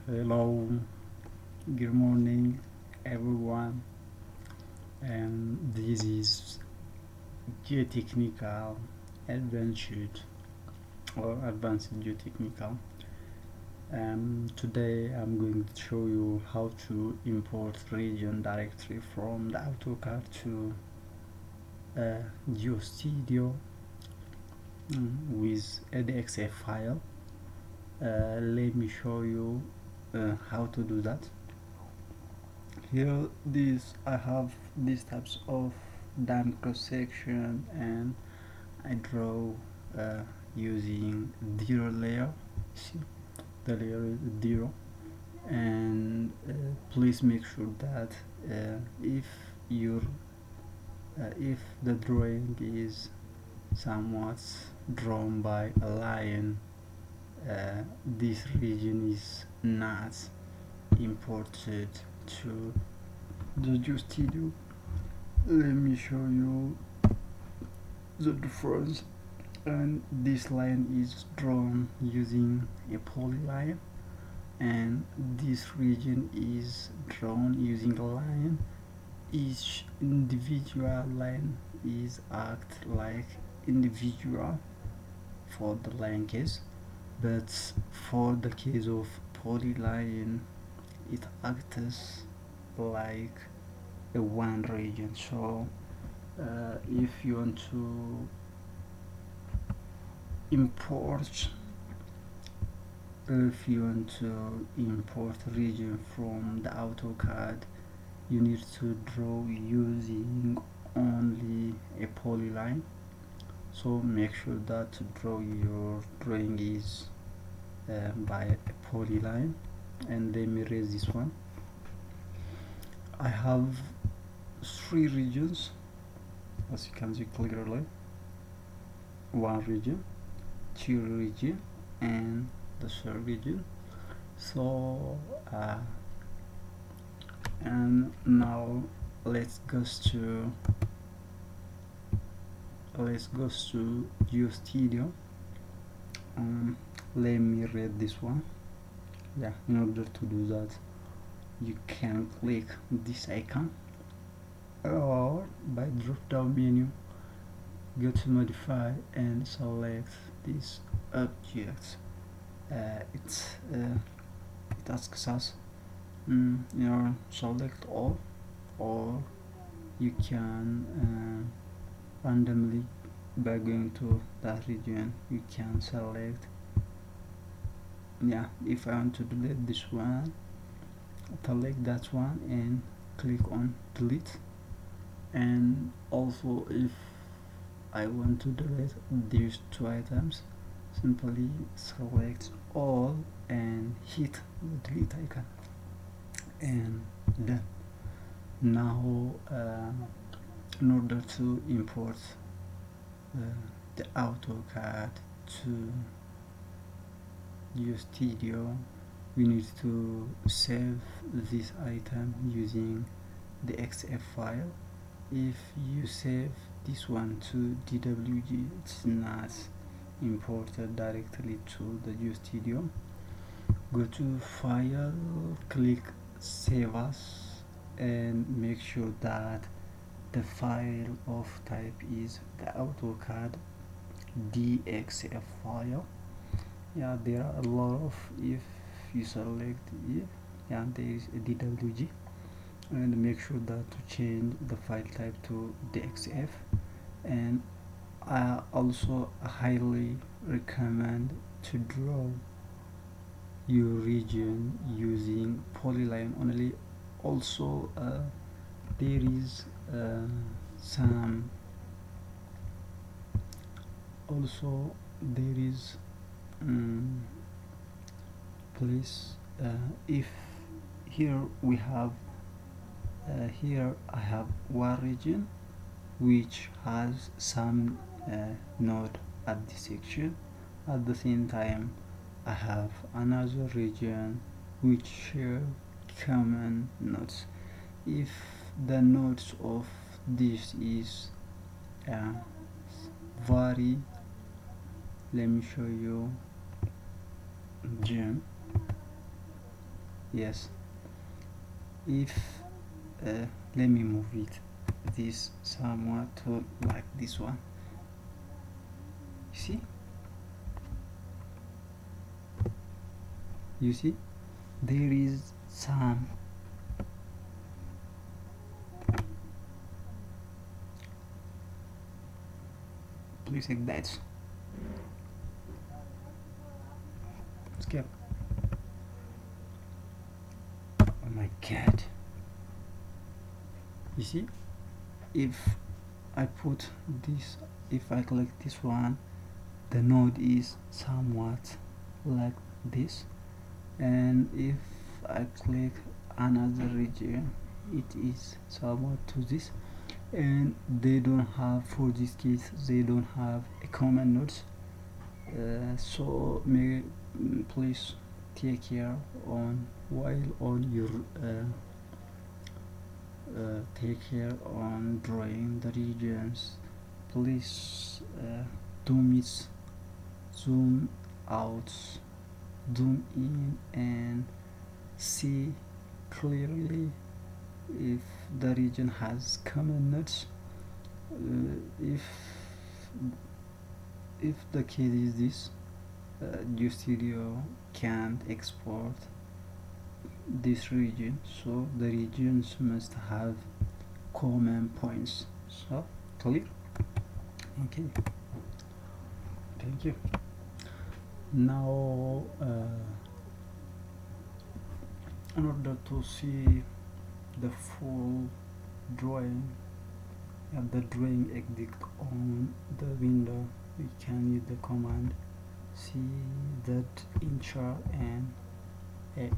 Hello, good morning, everyone. And this is geotechnical adventure or advanced geotechnical. Today I'm going to show you how to import region directly from the AutoCAD to GeoStudio with a DXF file. Let me show you how to do that. Here I have these types of dam cross section, and I draw using zero layer. See, the layer is zero, and please make sure that if your if the drawing is somewhat drawn by a line, this region is not imported to the GeoStudio. Let me show you the difference. And this line is drawn using a polyline, and this region is drawn using a line. Each individual line is act like individual for the line case, but for the case of polyline it acts like a one region. So if you want to import region from the AutoCAD, you need to draw using only a polyline. So make sure that your drawing is by a polyline. And let me erase this one. I have three regions, as you can see clearly. One region, two region, and the third region. So and now let's go to GeoStudio. Let me read this one. In order to do that, you can click this icon, or by drop down menu go to modify and select this object. It asks us select all, or you can randomly, by going to that region, you can select. If I want to delete this one, select that one and click on delete. And also, if I want to delete these two items, simply select all and hit the delete icon, and done. Now in order to import the AutoCAD to GeoStudio, we need to save this item using the XF file. If you save this one to DWG, it's not imported directly to the GeoStudio. Go to file, click save as, and make sure that the file of type is the AutoCAD DXF file. There are a lot of, if you select it, there is a DWG, and make sure that to change the file type to DXF. And I also highly recommend to draw your region using polyline only. Also there is some also there is please if here we have here I have one region which has some node at this section. At the same time, I have another region which share common nodes. If the nodes of this is vary, let me show you gem. yes. If let me move it this somewhat to like this one. See, you see there is some please like that. Skip. Oh my god. You see, if I put this, if I click this one, the node is somewhat like this, and if I click another region, it is somewhat to this, and they don't have, for this case they don't have a common nodes. So please take care on while on your take care on drawing the regions. Please do miss zoom out, zoom in, and see clearly if the region has common nodes. If the case is this, GeoStudio can't export this region, so the regions must have common points. So clear? Okay, thank you. Now in order to see the full drawing and the drawing exit on the window, we can use the command cz and a.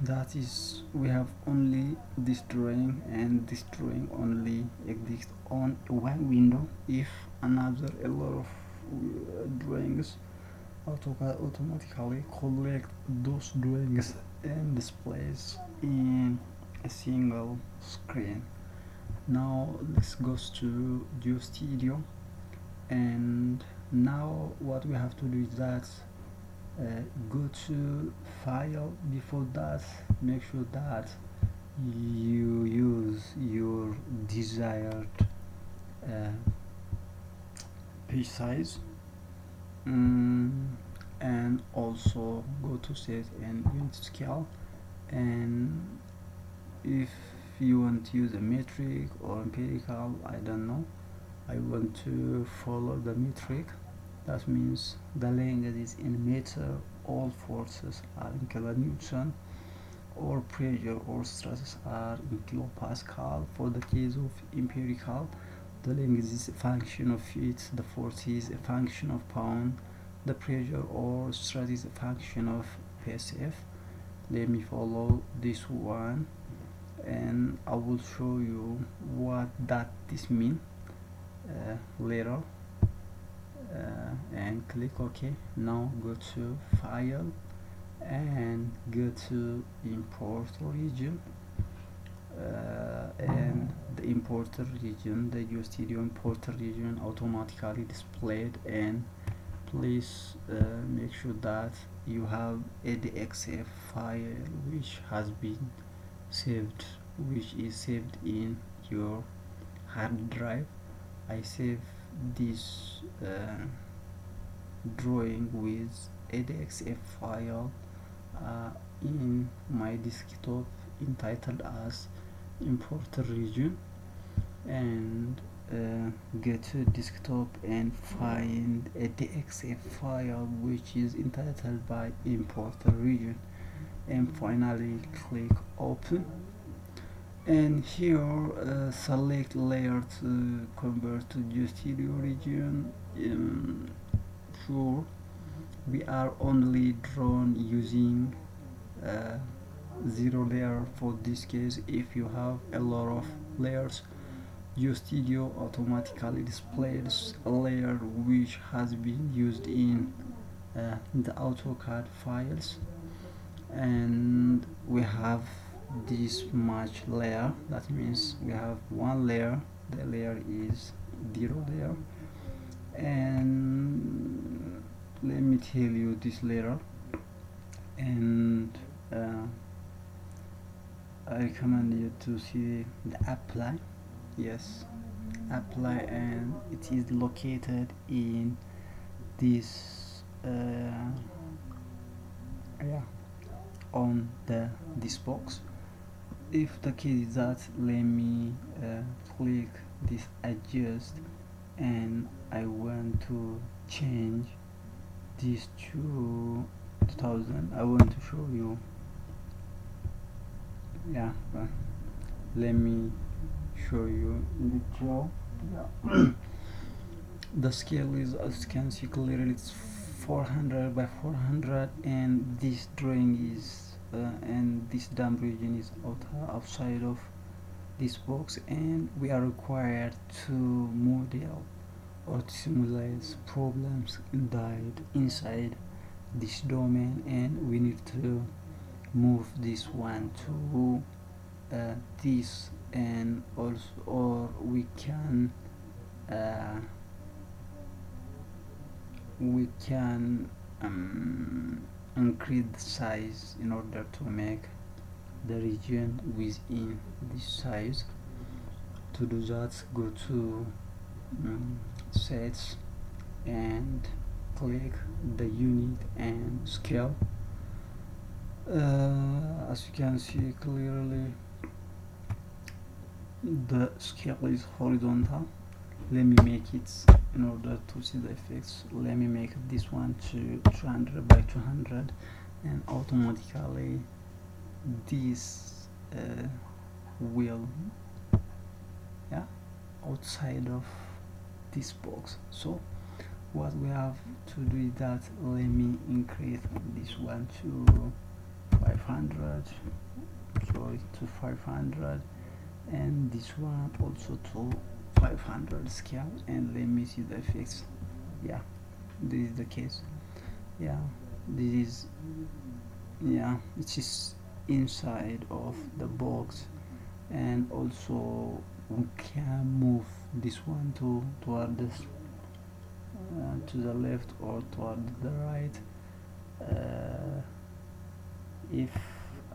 That is, we have only this drawing, and this drawing only exists on one window. If another a lot of drawings, Auto Cad automatically collect those drawings and displays in a single screen. Now let's go to GeoStudio, and now what we have to do is that go to file. Before that, make sure that you use your desired page size, and also go to set and unit scale. And if you want to use a metric or empirical, I don't know, I want to follow the metric. That means the length is in meter, all forces are in kilonewton, all pressure or stresses are in kilopascal. For the case of empirical, the length is a function of feet, the force is a function of pound, the pressure or stress is a function of PSF. Let me follow this one, and I will show you what this means later. And click OK. Now go to file and go to import region, and the importer region, the GeoStudio importer region automatically displayed. And please make sure that you have a DXF file which has been saved, which is saved in your hard drive. I save this drawing with ADXF file in my desktop entitled as importer region, and go to desktop and find a DXF file which is entitled by importer region, and finally click open. And here select layer to convert to GeoStudio region. Sure, we are only drawn using zero layer for this case. If you have a lot of layers, GeoStudio automatically displays a layer which has been used in the AutoCAD files, and we have this much layer. That means we have one layer, the layer is zero layer. And let me tell you this layer, and I recommend you to see the apply. Yes, apply, and it is located in this yeah, on this box. If the case is that, let me click this adjust, and I want to change this to 2000. I want to show you, yeah, let me show you the draw. Yeah. The scale is, as you can see clearly, it's 400 by 400, and this drawing is and this dump region is outside of this box, and we are required to model or to simulate problems died inside this domain, and we need to move this one to this, and also, or we can increase the size in order to make the region within this size. To do that, go to sets and click the unit and scale. As you can see clearly, the scale is horizontal. Let me make it, in order to see the effects, let me make this one to 200 by 200, and automatically this will, yeah, outside of this box. So what we have to do is that, let me increase this one to 500, sorry, to 500, and this one also to 500 scale, and let me see the effects. Yeah, this is the case. Yeah, this is, yeah, it is inside of the box, and also we can move this one toward this to the left or toward the right. If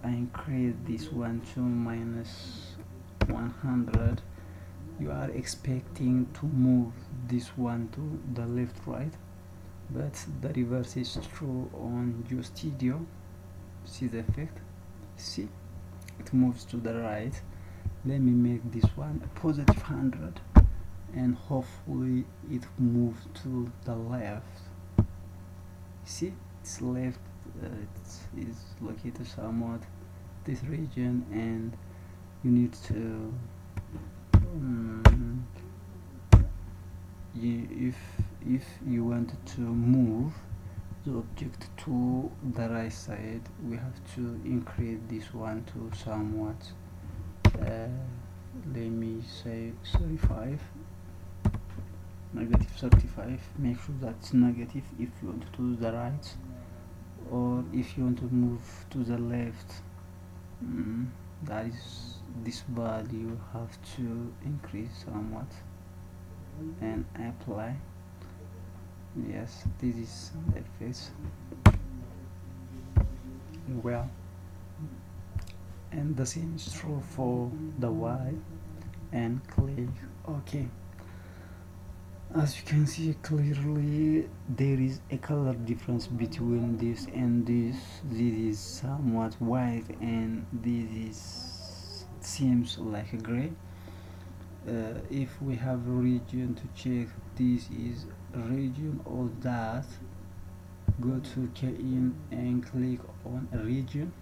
I increase this one to minus 100, you are expecting to move this one to the left, right, but the reverse is true on GeoStudio. See the effect? See, it moves to the right. Let me make this one a positive 100, and hopefully it moves to the left. See, it's left, it is located somewhat this region, and you need to if you want to move the object to the right side, we have to increase this one to somewhat let me say 35, negative 35. Make sure that's negative if you want to do the right, or if you want to move to the left, that is, this value have to increase somewhat, and apply. Yes, this is the face. Well, and the same is true for the Y, and click OK. As you can see clearly, there is a color difference between this and this. This is somewhat white, and this is seems like a gray. If we have a region to check, this is region or that, go to key-in and click on a region,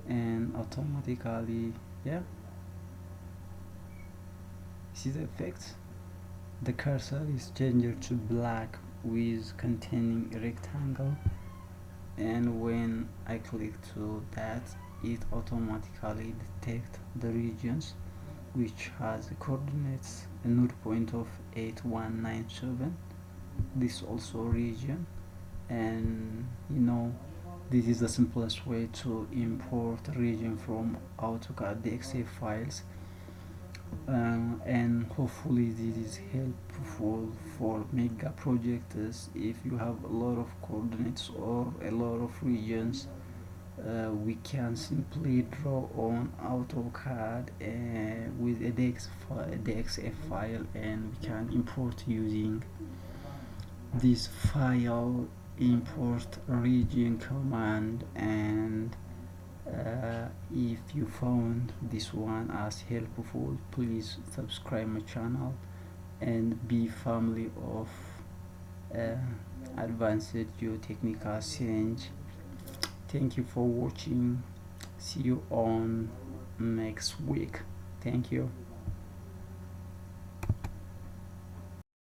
and automatically, yeah, see the effect. The cursor is changed to black with containing a rectangle, and when I click to that, it automatically detects the regions which has the coordinates, a node point of 8197. This also region, and this is the simplest way to import region from Auto Cad DXA files, and hopefully this is helpful for mega projects if you have a lot of coordinates or a lot of regions we can simply draw on AutoCAD with a DXF file, and we can import using this file import region command. And if you found this one as helpful, please subscribe my channel and be family of uh, advanced geotechnical science. Thank you for watching. See you on next week. Thank you.